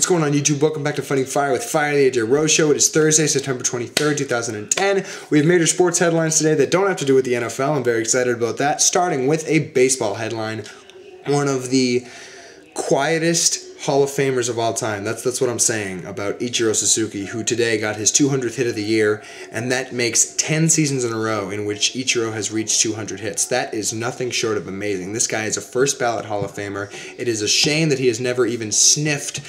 What's going on, YouTube? Welcome back to Fighting Fire with Fire, the AJ Rose Show. It is Thursday, September 23rd, 2010. We have major sports headlines today that don't have to do with the NFL. I'm very excited about that. Starting with a baseball headline. One of the quietest Hall of Famers of all time. That's what I'm saying about Ichiro Suzuki, who today got his 200th hit of the year, and that makes 10 seasons in a row in which Ichiro has reached 200 hits. That is nothing short of amazing. This guy is a first ballot Hall of Famer. It is a shame that he has never even sniffed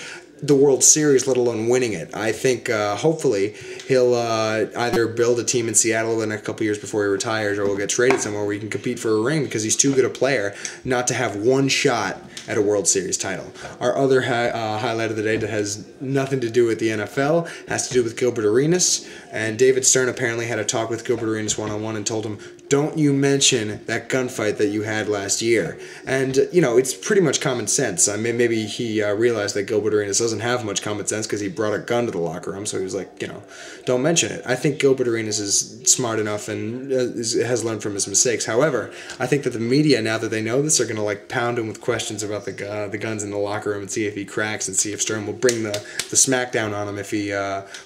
the World Series, let alone winning it. I think hopefully he'll either build a team in Seattle the next couple years before he retires, or will get traded somewhere where he can compete for a ring, because he's too good a player not to have one shot at a World Series title. Our other highlight of the day that has nothing to do with the NFL has to do with Gilbert Arenas, and David Stern apparently had a talk with Gilbert Arenas one-on-one and told him, don't you mention that gunfight that you had last year. And, you know, it's pretty much common sense. I mean, maybe he realized that Gilbert Arenas doesn't have much common sense because he brought a gun to the locker room, so he was like, you know, don't mention it. I think Gilbert Arenas is smart enough and has learned from his mistakes. However, I think that the media, now that they know this, are going to, like, pound him with questions about the guns in the locker room and see if he cracks and see if Stern will bring the smackdown on him if he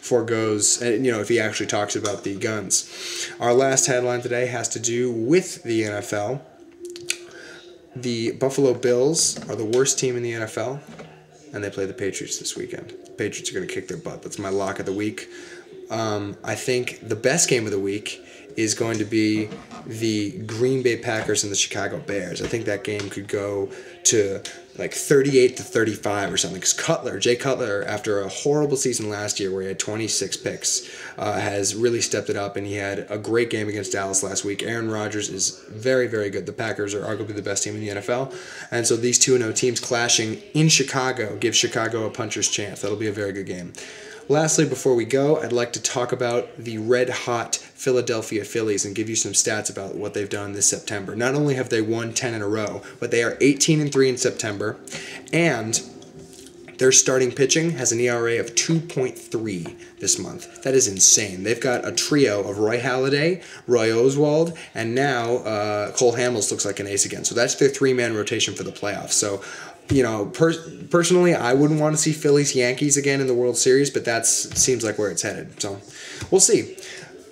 forgoes, you know, if he actually talks about the guns. Our last headline today has to do with the NFL. The Buffalo Bills are the worst team in the NFL, and they play the Patriots this weekend. The Patriots are going to kick their butt. That's my lock of the week. I think the best game of the week is going to be the Green Bay Packers and the Chicago Bears. I think that game could go to like 38-35 or something, because Jay Cutler, after a horrible season last year where he had 26 picks, has really stepped it up, and he had a great game against Dallas last week. Aaron Rodgers is very, very good. The Packers are arguably the best team in the NFL, and so these 2-0 teams clashing in Chicago gives Chicago a puncher's chance. That'll be a very good game. Lastly, before we go, I'd like to talk about the red-hot Philadelphia Phillies and give you some stats about what they've done this September. Not only have they won 10 in a row, but they are 18-3 in September, and their starting pitching has an ERA of 2.3 this month. That is insane. They've got a trio of Roy Halladay, Roy Oswalt, and now Cole Hamels looks like an ace again. So that's their three-man rotation for the playoffs. So, you know, personally, I wouldn't want to see Phillies-Yankees again in the World Series, but that seems like where it's headed. So, we'll see.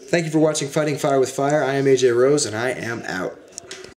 Thank you for watching Fighting Fire with Fire. I am AJ Rose, and I am out.